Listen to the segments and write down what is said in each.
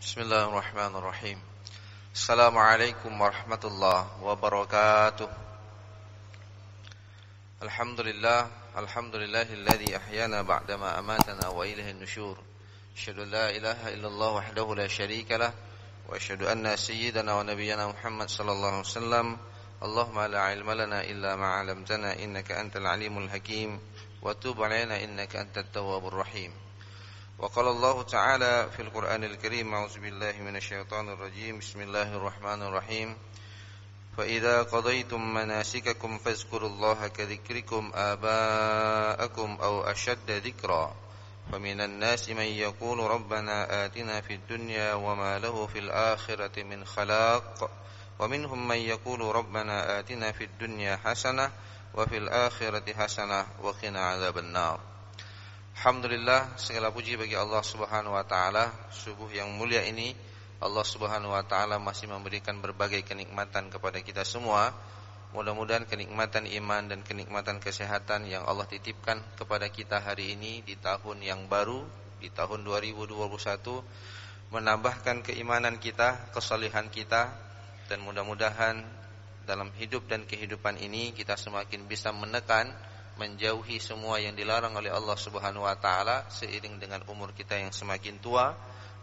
Bismillahirrahmanirrahim. Assalamualaikum warahmatullahi wabarakatuh. Alhamdulillahilladzi ahyana ba'dama amatana wa ilaihin nusyur. Asyhadu an la ilaha illallah wahdahu la syarika lah wa asyhadu anna sayyidana wa nabiyyana Muhammad sallallahu alaihi wasallam. Allahumma la ilma lana illa ma 'allamtana innaka antal alimul hakim wa tub 'alaina innaka antat tawwabur rahim. وقال الله تعالى في القرآن الكريم أعوذ بالله من الشيطان الرجيم بسم الله الرحمن الرحيم فإذا قضيتم مناسككم فاذكروا الله كذكركم آباءكم أو أشد ذكرا فمن الناس من يقول ربنا آتنا في الدنيا وما له في الآخرة من خلاق ومنهم من يقول ربنا آتنا في الدنيا حسنة وفي الآخرة حسنة وقنا عذاب النار. Alhamdulillah, segala puji bagi Allah Subhanahu wa taala. Subuh yang mulia ini Allah Subhanahu wa taala masih memberikan berbagai kenikmatan kepada kita semua. Mudah-mudahan kenikmatan iman dan kenikmatan kesehatan yang Allah titipkan kepada kita hari ini di tahun yang baru, di tahun 2021, menambahkan keimanan kita, kesalehan kita, dan mudah-mudahan dalam hidup dan kehidupan ini kita semakin bisa menekan, menjauhi semua yang dilarang oleh Allah Subhanahu wa taala seiring dengan umur kita yang semakin tua,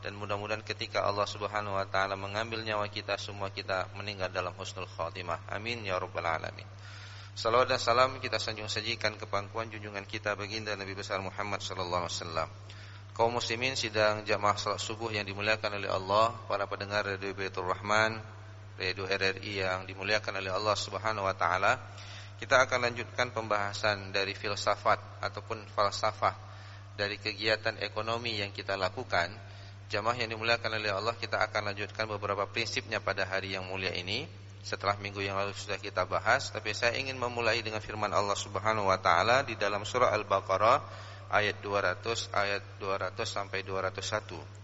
dan mudah-mudahan ketika Allah Subhanahu wa taala mengambil nyawa kita, semua kita meninggal dalam husnul khatimah. Amin ya rabbal alamin. Salawat dan salam kita sanjung sajikan ke pangkuan junjungan kita baginda Nabi besar Muhammad sallallahu alaihi wasallam. Kaum muslimin sidang jamaah salat subuh yang dimuliakan oleh Allah, para pendengar Radio Baitur Rahman, Radio RRI yang dimuliakan oleh Allah Subhanahu wa taala. Kita akan lanjutkan pembahasan dari filsafat ataupun falsafah dari kegiatan ekonomi yang kita lakukan. Jamaah yang dimuliakan oleh Allah, kita akan lanjutkan beberapa prinsipnya pada hari yang mulia ini. Setelah minggu yang lalu sudah kita bahas, tapi saya ingin memulai dengan firman Allah Subhanahu wa taala di dalam surah Al-Baqarah ayat 200 sampai 201.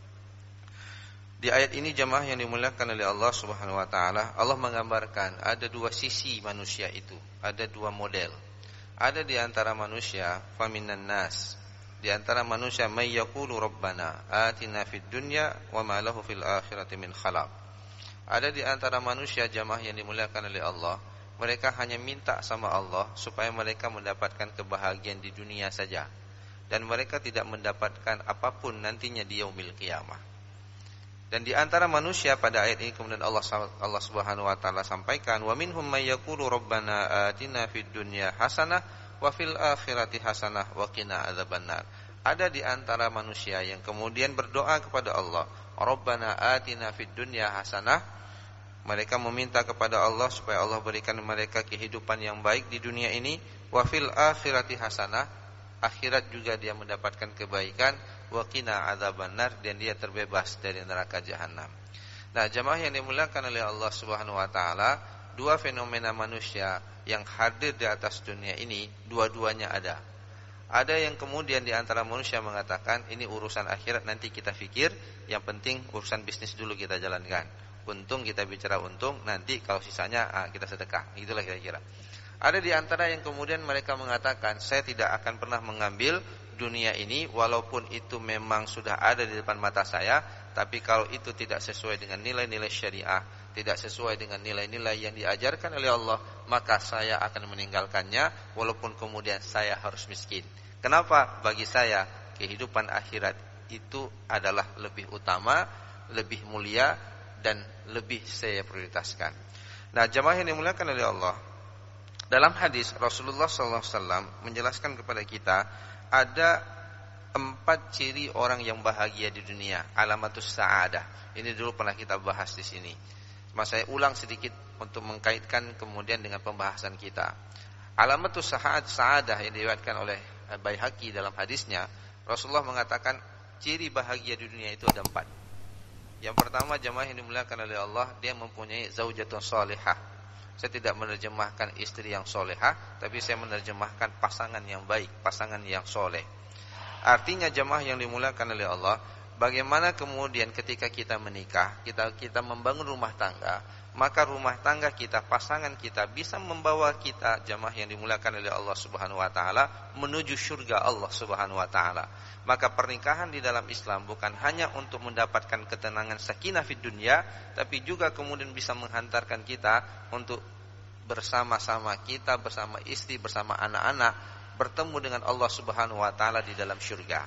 Di ayat ini jamaah yang dimuliakan oleh Allah Subhanahu wa taala, Allah menggambarkan ada dua sisi manusia itu, ada dua model. Ada di antara manusia faminan nas, di antara manusia may yaqulu rabbana atina fid dunya wa ma lahu fil akhirati min khalaq. Ada di antara manusia jamaah yang dimuliakan oleh Allah, mereka hanya minta sama Allah supaya mereka mendapatkan kebahagiaan di dunia saja, dan mereka tidak mendapatkan apapun nantinya di yaumil qiyamah. Dan di antara manusia pada ayat ini kemudian Allah Subhanahu wa taala sampaikan, wa minhum may yaqulu rabbana atina fid dunya hasanah wa fil akhirati hasanah wa qina adzabannar. Ada di antara manusia yang kemudian berdoa kepada Allah, rabbana atina fid dunya hasanah. Mereka meminta kepada Allah supaya Allah berikan mereka kehidupan yang baik di dunia ini, wa fil akhirati hasanah, akhirat juga dia mendapatkan kebaikan, wa qina adzabannar, dan dia terbebas dari neraka jahanam. Nah, jamaah yang dimuliakan oleh Allah Subhanahu wa taala, dua fenomena manusia yang hadir di atas dunia ini, dua-duanya ada. Ada yang kemudian di antara manusia mengatakan, ini urusan akhirat nanti kita fikir, yang penting urusan bisnis dulu kita jalankan. Untung kita bicara untung, nanti kalau sisanya kita sedekah. Itulah kira-kira. Ada di antara yang kemudian mereka mengatakan, saya tidak akan pernah mengambil dunia ini walaupun itu memang sudah ada di depan mata saya, tapi kalau itu tidak sesuai dengan nilai-nilai syariah, tidak sesuai dengan nilai-nilai yang diajarkan oleh Allah, maka saya akan meninggalkannya walaupun kemudian saya harus miskin. Kenapa? Bagi saya kehidupan akhirat itu adalah lebih utama, lebih mulia, dan lebih saya prioritaskan. Nah, jamaah yang dimuliakan oleh Allah, dalam hadis Rasulullah SAW menjelaskan kepada kita ada 4 ciri orang yang bahagia di dunia, alamatus sa'adah. Ini dulu pernah kita bahas di sini. Mas saya ulang sedikit untuk mengkaitkan kemudian dengan pembahasan kita. Alamatus sa'adah yang diriwayatkan oleh Baihaqi dalam hadisnya, Rasulullah mengatakan ciri bahagia di dunia itu ada 4. Yang pertama, jamaah yang dimuliakan oleh Allah, dia mempunyai zaujatun salihah. Saya tidak menerjemahkan istri yang solehah, tapi saya menerjemahkan pasangan yang baik, pasangan yang soleh. Artinya jamaah yang dimuliakan oleh Allah, bagaimana kemudian ketika kita menikah, kita membangun rumah tangga, maka rumah tangga kita, pasangan kita bisa membawa kita, jamaah yang dimuliakan oleh Allah Subhanahu wa taala, menuju surga Allah Subhanahu wa taala. Maka pernikahan di dalam Islam bukan hanya untuk mendapatkan ketenangan sakinah fid dunya, tapi juga kemudian bisa menghantarkan kita untuk bersama-sama kita, bersama istri, bersama anak-anak, bertemu dengan Allah Subhanahu wa taala di dalam surga.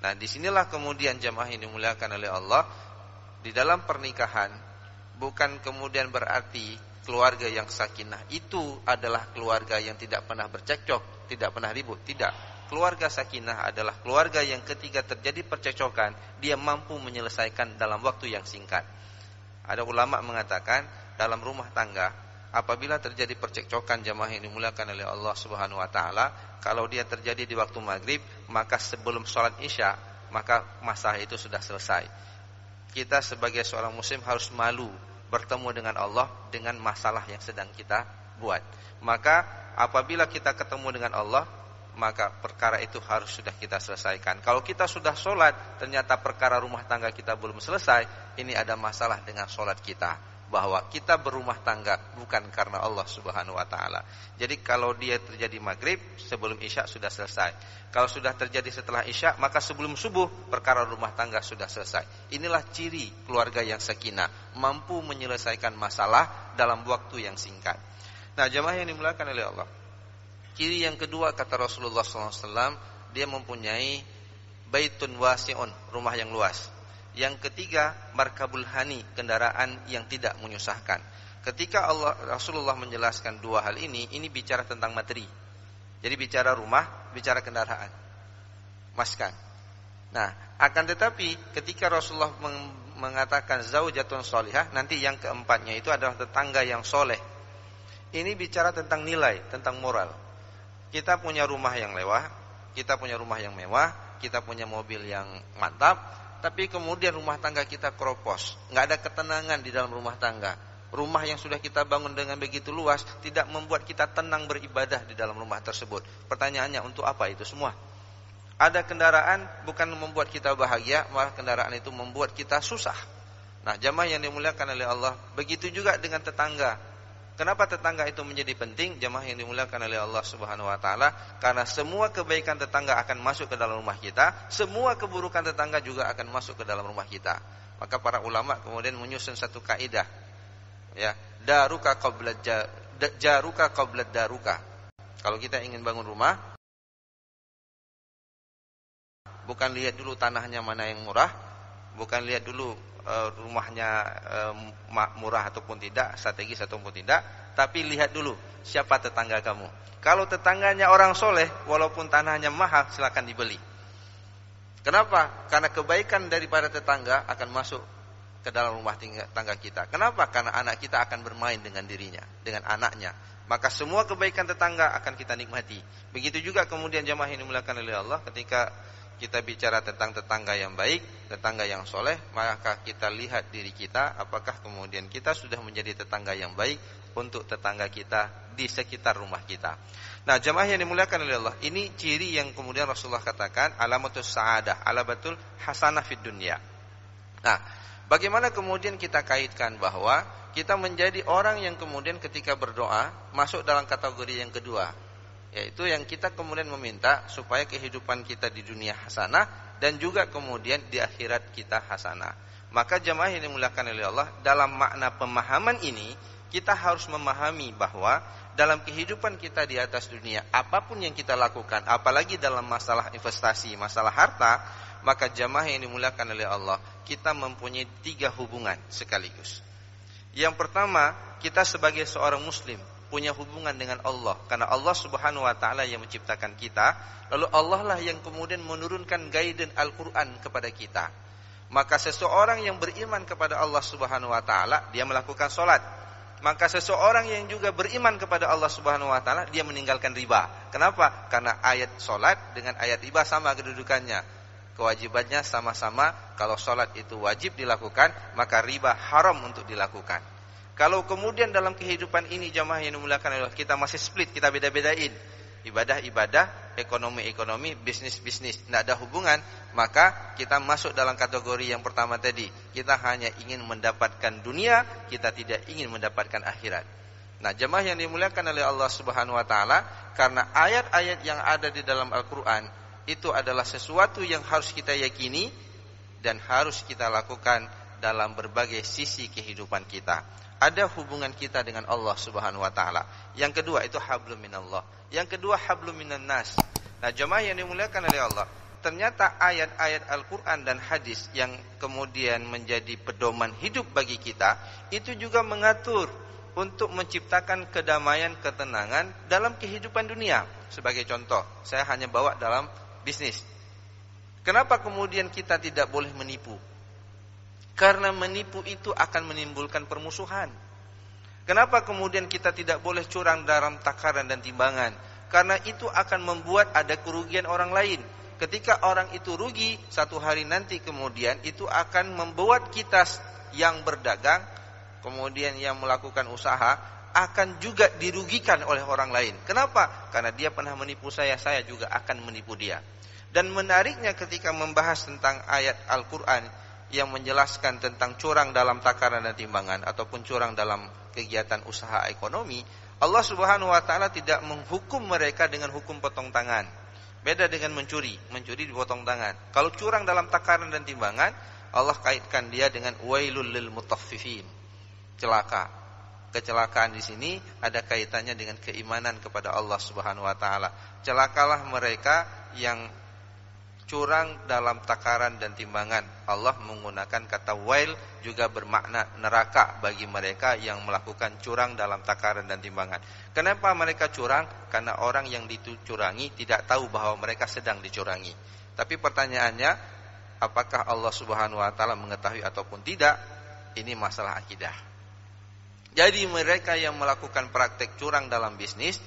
Nah, disinilah kemudian jamaah yang dimuliakan oleh Allah, di dalam pernikahan bukan kemudian berarti keluarga yang sakinah itu adalah keluarga yang tidak pernah bercekcok, tidak pernah ribut. Tidak. Keluarga sakinah adalah keluarga yang ketika terjadi percekcokan, dia mampu menyelesaikan dalam waktu yang singkat. Ada ulama mengatakan, dalam rumah tangga, apabila terjadi percekcokan, jamaah yang dimuliakan oleh Allah Subhanahu wa taala, kalau dia terjadi di waktu maghrib, maka sebelum sholat isya, maka masalah itu sudah selesai. Kita sebagai seorang muslim harus malu bertemu dengan Allah dengan masalah yang sedang kita buat. Maka apabila kita ketemu dengan Allah, maka perkara itu harus sudah kita selesaikan. Kalau kita sudah sholat, ternyata perkara rumah tangga kita belum selesai, ini ada masalah dengan sholat kita. Bahwa kita berumah tangga bukan karena Allah Subhanahu wa taala. Jadi kalau dia terjadi maghrib, sebelum isya sudah selesai. Kalau sudah terjadi setelah isya, maka sebelum subuh perkara rumah tangga sudah selesai. Inilah ciri keluarga yang sakinah, mampu menyelesaikan masalah dalam waktu yang singkat. Nah, jemaah yang dimuliakan oleh Allah, ciri yang kedua kata Rasulullah SAW, dia mempunyai baitun wasi'un, rumah yang luas. Yang ketiga, markabul hani, kendaraan yang tidak menyusahkan. Ketika Rasulullah menjelaskan dua hal ini bicara tentang materi. Jadi bicara rumah, bicara kendaraan, maskan. Nah, akan tetapi ketika Rasulullah mengatakan zaujatun sholihah, nanti yang keempatnya itu adalah tetangga yang soleh. Ini bicara tentang nilai, tentang moral. Kita punya rumah yang mewah, kita punya rumah yang mewah, kita punya mobil yang mantap, tapi kemudian rumah tangga kita keropos, nggak ada ketenangan di dalam rumah tangga. Rumah yang sudah kita bangun dengan begitu luas tidak membuat kita tenang beribadah di dalam rumah tersebut. Pertanyaannya, untuk apa itu semua? Ada kendaraan bukan membuat kita bahagia, malah kendaraan itu membuat kita susah. Nah, jamaah yang dimuliakan oleh Allah, begitu juga dengan tetangga. Kenapa tetangga itu menjadi penting? Jamaah yang dimuliakan oleh Allah Subhanahu wa taala, karena semua kebaikan tetangga akan masuk ke dalam rumah kita, semua keburukan tetangga juga akan masuk ke dalam rumah kita. Maka para ulama kemudian menyusun satu kaidah, ya, daruka qabla jaruka qabla daruka. Kalau kita ingin bangun rumah, bukan lihat dulu tanahnya mana yang murah, bukan lihat dulu rumahnya murah ataupun tidak, strategis ataupun tidak, tapi lihat dulu siapa tetangga kamu. Kalau tetangganya orang soleh, walaupun tanahnya mahal, silakan dibeli. Kenapa? Karena kebaikan daripada tetangga akan masuk ke dalam rumah tangga kita. Kenapa? Karena anak kita akan bermain dengan dirinya, dengan anaknya. Maka semua kebaikan tetangga akan kita nikmati. Begitu juga kemudian jamaah yang dimuliakan oleh Allah, ketika kita bicara tentang tetangga yang baik, tetangga yang soleh, maka kita lihat diri kita, apakah kemudian kita sudah menjadi tetangga yang baik untuk tetangga kita di sekitar rumah kita. Nah, jamaah yang dimuliakan oleh Allah, ini ciri yang kemudian Rasulullah katakan alamatus sa'adah, alamatul hasanah fid dunya. Nah, bagaimana kemudian kita kaitkan bahwa kita menjadi orang yang kemudian ketika berdoa masuk dalam kategori yang kedua, yaitu yang kita kemudian meminta supaya kehidupan kita di dunia hasanah dan juga kemudian di akhirat kita hasanah. Maka jamaah yang dimuliakan oleh Allah, dalam makna pemahaman ini kita harus memahami bahwa dalam kehidupan kita di atas dunia, apapun yang kita lakukan, apalagi dalam masalah investasi, masalah harta, maka jamaah yang dimuliakan oleh Allah, kita mempunyai 3 hubungan sekaligus. Yang pertama, kita sebagai seorang muslim punya hubungan dengan Allah, karena Allah Subhanahu wa taala yang menciptakan kita, lalu Allah lah yang kemudian menurunkan guidance Al-Qur'an kepada kita. Maka seseorang yang beriman kepada Allah Subhanahu wa taala, dia melakukan salat. Maka seseorang yang juga beriman kepada Allah Subhanahu wa taala, dia meninggalkan riba. Kenapa? Karena ayat salat dengan ayat riba sama kedudukannya. Kewajibannya sama-sama. Kalau salat itu wajib dilakukan, maka riba haram untuk dilakukan. Kalau kemudian dalam kehidupan ini jamaah yang dimuliakan Allah, kita masih split, kita beda-bedain ibadah-ibadah, ekonomi, bisnis, tidak ada hubungan, maka kita masuk dalam kategori yang pertama tadi. Kita hanya ingin mendapatkan dunia, kita tidak ingin mendapatkan akhirat. Nah, jemaah yang dimuliakan oleh Allah Subhanahu wa taala, karena ayat-ayat yang ada di dalam Al-Qur'an itu adalah sesuatu yang harus kita yakini dan harus kita lakukan dalam berbagai sisi kehidupan kita. Ada hubungan kita dengan Allah Subhanahu wa taala. Yang kedua itu hablum minallah. Yang kedua hablum minan nas. Nah, jemaah yang dimuliakan oleh Allah, ternyata ayat-ayat Al-Qur'an dan hadis yang kemudian menjadi pedoman hidup bagi kita itu juga mengatur untuk menciptakan kedamaian, ketenangan dalam kehidupan dunia. Sebagai contoh, saya hanya bawa dalam bisnis. Kenapa kemudian kita tidak boleh menipu? Karena menipu itu akan menimbulkan permusuhan. Kenapa kemudian kita tidak boleh curang dalam takaran dan timbangan? Karena itu akan membuat ada kerugian orang lain. Ketika orang itu rugi, satu hari nanti kemudian itu akan membuat kita yang berdagang, kemudian yang melakukan usaha, akan juga dirugikan oleh orang lain. Kenapa? Karena dia pernah menipu saya juga akan menipu dia. Dan menariknya ketika membahas tentang ayat Al-Quran yang menjelaskan tentang curang dalam takaran dan timbangan ataupun curang dalam kegiatan usaha ekonomi, Allah Subhanahu wa taala tidak menghukum mereka dengan hukum potong tangan. Beda dengan mencuri dipotong tangan. Kalau curang dalam takaran dan timbangan, Allah kaitkan dia dengan wailul lil mutaffifin. Celaka. Kecelakaan di sini ada kaitannya dengan keimanan kepada Allah Subhanahu wa taala. Celakalah mereka yang curang dalam takaran dan timbangan. Allah menggunakan kata wail juga bermakna neraka bagi mereka yang melakukan curang dalam takaran dan timbangan. Kenapa mereka curang? Karena orang yang dicurangi tidak tahu bahwa mereka sedang dicurangi. Tapi pertanyaannya, apakah Allah Subhanahu wa taala mengetahui ataupun tidak? Ini masalah akidah. Jadi mereka yang melakukan praktek curang dalam bisnis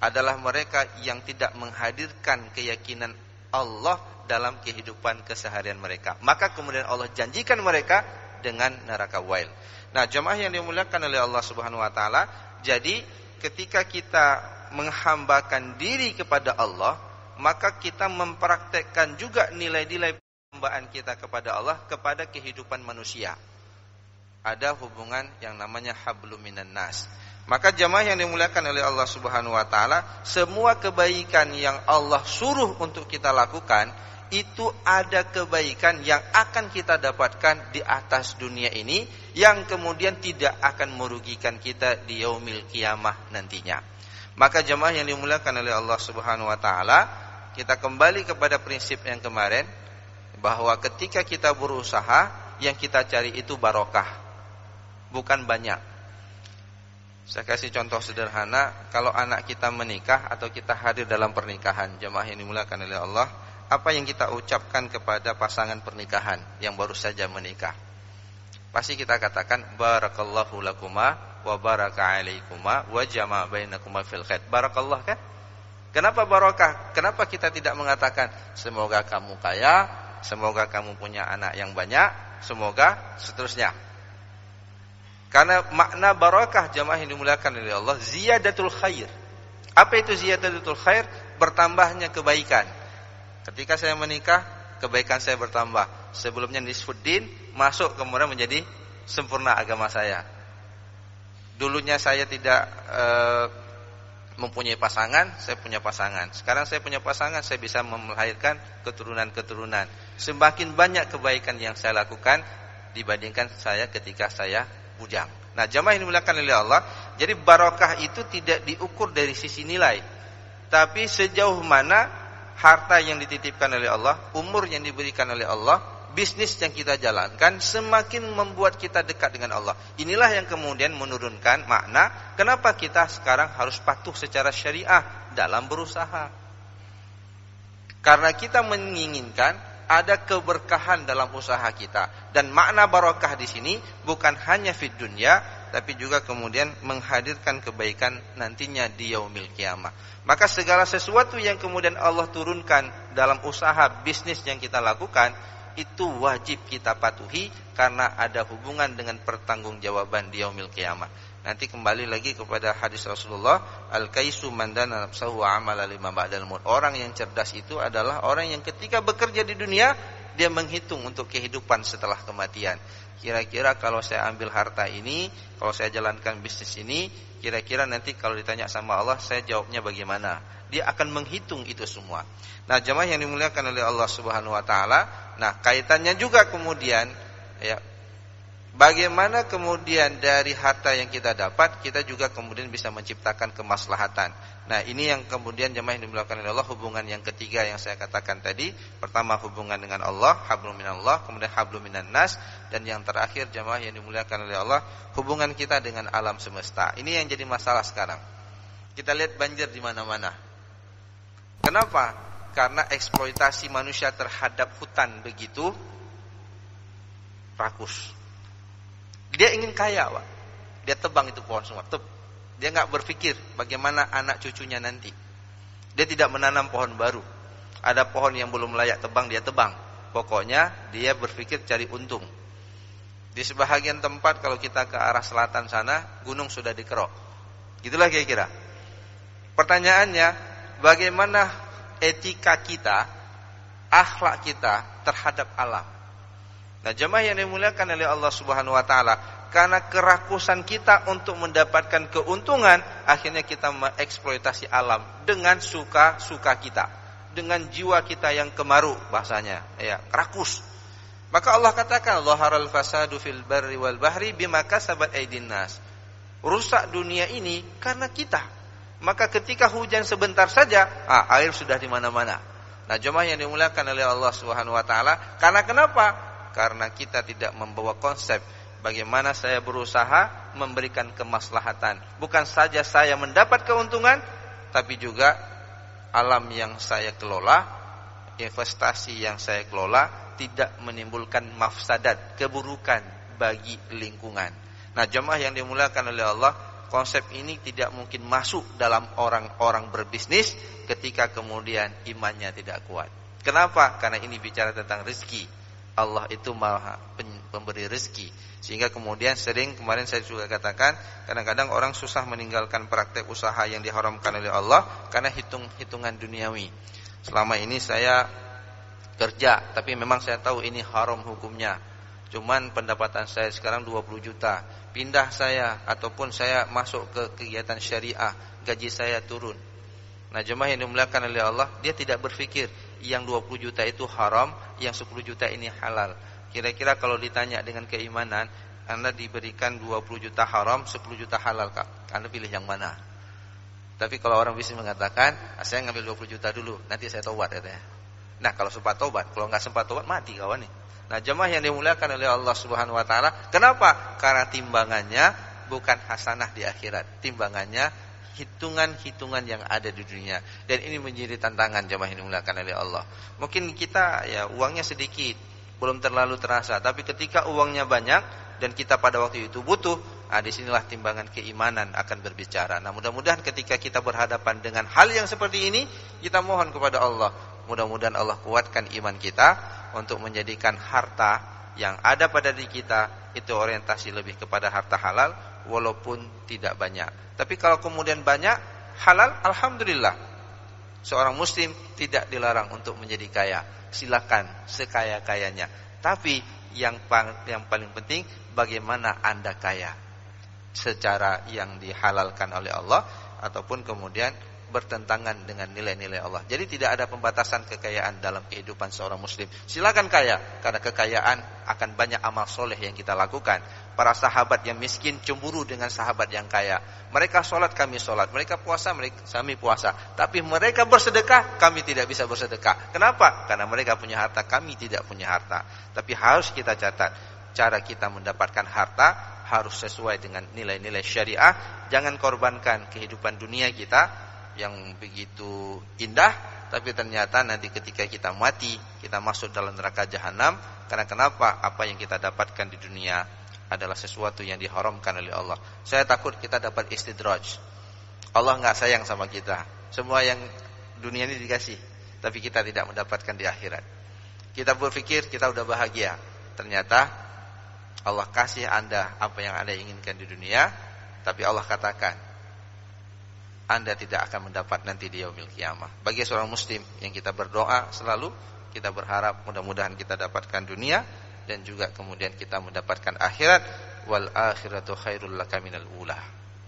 adalah mereka yang tidak menghadirkan keyakinan Allah dalam kehidupan keseharian mereka. Maka kemudian Allah janjikan mereka dengan neraka wail. Nah, jemaah yang dimuliakan oleh Allah Subhanahu wa taala, jadi ketika kita menghambakan diri kepada Allah, maka kita mempraktekkan juga nilai-nilai penghambaan kita kepada Allah kepada kehidupan manusia. Ada hubungan yang namanya hablum minan nas. Maka jemaah yang dimuliakan oleh Allah Subhanahu wa taala, semua kebaikan yang Allah suruh untuk kita lakukan, itu ada kebaikan yang akan kita dapatkan di atas dunia ini, yang kemudian tidak akan merugikan kita di yaumil qiyamah nantinya. Maka jemaah yang dimuliakan oleh Allah Subhanahu wa taala, kita kembali kepada prinsip yang kemarin, bahwa ketika kita berusaha, yang kita cari itu barokah, bukan banyak. Saya kasih contoh sederhana, kalau anak kita menikah atau kita hadir dalam pernikahan, jemaah yang dimuliakan oleh Allah, apa yang kita ucapkan kepada pasangan pernikahan yang baru saja menikah? Pasti kita katakan barakallahu lakuma wa baraka alaikuma wa jama'a bainakuma fil khair. Barakallah kan? Kenapa barakah? Kenapa kita tidak mengatakan semoga kamu kaya, semoga kamu punya anak yang banyak, semoga seterusnya? Karena makna barakah, jemaah yang dimuliakan oleh Allah, ziyadatul khair. Apa itu ziyadatul khair? Bertambahnya kebaikan. Ketika saya menikah, kebaikan saya bertambah. Sebelumnya nisfuddin, masuk kemudian menjadi sempurna agama saya. Dulunya saya tidak mempunyai pasangan, saya punya pasangan. Sekarang saya punya pasangan, saya bisa melahirkan keturunan-keturunan. Semakin banyak kebaikan yang saya lakukan dibandingkan saya ketika saya bujang. Nah, jemaah yang dimuliakan oleh Allah, jadi barokah itu tidak diukur dari sisi nilai, tapi sejauh mana harta yang dititipkan oleh Allah, umur yang diberikan oleh Allah, bisnis yang kita jalankan semakin membuat kita dekat dengan Allah. Inilah yang kemudian menurunkan makna kenapa kita sekarang harus patuh secara syariah dalam berusaha. Karena kita menginginkan ada keberkahan dalam usaha kita, dan makna barokah di sini bukan hanya fid dunya, tapi juga kemudian menghadirkan kebaikan nantinya di yaumil qiyamah. Maka segala sesuatu yang kemudian Allah turunkan dalam usaha bisnis yang kita lakukan, itu wajib kita patuhi karena ada hubungan dengan pertanggungjawaban di yaumil qiyamah. Nanti kembali lagi kepada hadis Rasulullah, al-kaisu man dana nafsahu wa amala lima ba'dal maut. Orang yang cerdas itu adalah orang yang ketika bekerja di dunia dia menghitung untuk kehidupan setelah kematian. Kira-kira kalau saya ambil harta ini, kalau saya jalankan bisnis ini, kira-kira nanti kalau ditanya sama Allah saya jawabnya bagaimana? Dia akan menghitung itu semua. Nah, jemaah yang dimuliakan oleh Allah Subhanahu wa taala, nah kaitannya juga kemudian ya, bagaimana kemudian dari harta yang kita dapat, kita juga kemudian bisa menciptakan kemaslahatan. Nah, ini yang kemudian jemaah yang dimuliakan oleh Allah, hubungan yang ketiga yang saya katakan tadi. Pertama hubungan dengan Allah, hablum minallah, kemudian hablum minan nas, dan yang terakhir jemaah yang dimuliakan oleh Allah, hubungan kita dengan alam semesta. Ini yang jadi masalah sekarang. Kita lihat banjir di mana-mana. Kenapa? Karena eksploitasi manusia terhadap hutan begitu rakus. Dia ingin kaya, Pak. Dia tebang itu pohon semua. Dia nggak berpikir bagaimana anak cucunya nanti. Dia tidak menanam pohon baru. Ada pohon yang belum layak tebang, dia tebang. Pokoknya dia berpikir cari untung. Di sebahagian tempat kalau kita ke arah selatan sana, gunung sudah dikerok. Gitulah kira-kira. Pertanyaannya, bagaimana etika kita, akhlak kita terhadap alam? Nah, jemaah yang dimuliakan oleh Allah Subhanahu wa taala, karena kerakusan kita untuk mendapatkan keuntungan, akhirnya kita mengeksploitasi alam dengan suka-suka kita, dengan jiwa kita yang kemaru bahasanya, ya, rakus. Maka Allah katakan, "Dhaharal fasadu fil barri wal bahri bima kasabat aydin nas." Rusak dunia ini karena kita. Maka ketika hujan sebentar saja, air sudah di mana-mana. Nah, jemaah yang dimuliakan oleh Allah Subhanahu wa taala, karena kenapa? Karena kita tidak membawa konsep bagaimana saya berusaha memberikan kemaslahatan. Bukan saja saya mendapat keuntungan, tapi juga alam yang saya kelola, investasi yang saya kelola tidak menimbulkan mafsadat, keburukan bagi lingkungan. Nah, jemaah yang dimuliakan oleh Allah, konsep ini tidak mungkin masuk dalam orang-orang berbisnis ketika kemudian imannya tidak kuat. Kenapa? Karena ini bicara tentang rezeki. Allah itu maha pemberi rezeki. Sehingga kemudian sering, kemarin saya juga katakan, kadang-kadang orang susah meninggalkan praktek usaha yang diharamkan oleh Allah karena hitung-hitungan duniawi. Selama ini saya kerja, tapi memang saya tahu ini haram hukumnya. Cuman pendapatan saya sekarang 20 juta. Pindah saya ataupun saya masuk ke kegiatan syariah, gaji saya turun. Nah, jemaah yang dimuliakan oleh Allah, dia tidak berpikir yang 20 juta itu haram, yang 10 juta ini halal. Kira-kira kalau ditanya dengan keimanan, Anda diberikan 20 juta haram, 10 juta halal, Kak, Anda pilih yang mana? Tapi kalau orang bisnis mengatakan, saya ngambil 20 juta dulu, nanti saya tobat katanya. Nah, kalau sempat tobat, kalau nggak sempat tobat mati kawan nih. Nah, jemaah yang dimuliakan oleh Allah Subhanahu wa taala, kenapa? Karena timbangannya bukan hasanah di akhirat. Timbangannya hitungan-hitungan yang ada di dunia. Dan ini menjadi tantangan jemaah yang dimuliakan oleh Allah. Mungkin kita ya uangnya sedikit, belum terlalu terasa, tapi ketika uangnya banyak dan kita pada waktu itu butuh, disinilah timbangan keimanan akan berbicara. Nah, mudah-mudahan ketika kita berhadapan dengan hal yang seperti ini, kita mohon kepada Allah, mudah-mudahan Allah kuatkan iman kita untuk menjadikan harta yang ada pada diri kita itu orientasi lebih kepada harta halal, walaupun tidak banyak. Tapi kalau kemudian banyak halal, alhamdulillah. Seorang muslim tidak dilarang untuk menjadi kaya. Silakan sekaya-kayanya. Tapi yang paling penting, bagaimana Anda kaya secara yang dihalalkan oleh Allah, ataupun kemudian bertentangan dengan nilai-nilai Allah. Jadi tidak ada pembatasan kekayaan dalam kehidupan seorang muslim. Silakan kaya, karena kekayaan akan banyak amal soleh yang kita lakukan. Para sahabat yang miskin cemburu dengan sahabat yang kaya. Mereka sholat, kami sholat. Mereka puasa, kami puasa. Tapi mereka bersedekah, kami tidak bisa bersedekah. Kenapa? Karena mereka punya harta, kami tidak punya harta. Tapi harus kita catat, cara kita mendapatkan harta harus sesuai dengan nilai-nilai syariah. Jangan korbankan kehidupan dunia kita yang begitu indah, tapi ternyata nanti ketika kita mati, kita masuk dalam neraka jahanam. Karena kenapa? Apa yang kita dapatkan di dunia adalah sesuatu yang diharamkan oleh Allah. Saya takut kita dapat istidraj. Allah enggak sayang sama kita. Semua yang dunia ini dikasih, tapi kita tidak mendapatkan di akhirat. Kita berpikir kita udah bahagia. Ternyata Allah kasih Anda apa yang Anda inginkan di dunia, Tapi Allah katakan, Anda tidak akan mendapat nanti di yaumil qiyamah. Bagi seorang muslim yang kita berdoa selalu, kita berharap mudah-mudahan kita dapatkan dunia dan juga kemudian kita mendapatkan akhirat. Wal akhiratu khairul laka minal ula.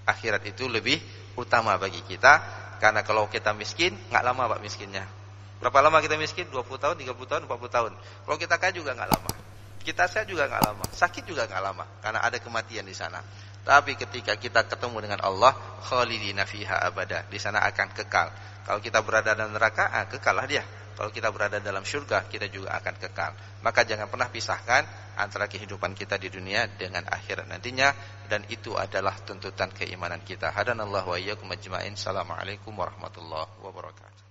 Akhirat itu lebih utama bagi kita, karena kalau kita miskin, enggak lama Pak miskinnya. Berapa lama kita miskin? 20 tahun, 30 tahun, 40 tahun. Kalau kita kaya juga enggak lama. Kita sehat juga enggak lama, sakit juga enggak lama, karena ada kematian di sana. Tapi ketika kita ketemu dengan Allah, khalidina fiha abada, di sana akan kekal. Kalau kita berada dalam neraka, kekallah dia. Kalau kita berada dalam surga, kita juga akan kekal. Maka jangan pernah pisahkan antara kehidupan kita di dunia dengan akhirat nantinya, dan itu adalah tuntutan keimanan kita. Hadanallahu wa iyyakum ajma'in. Assalamualaikum warahmatullahi wabarakatuh.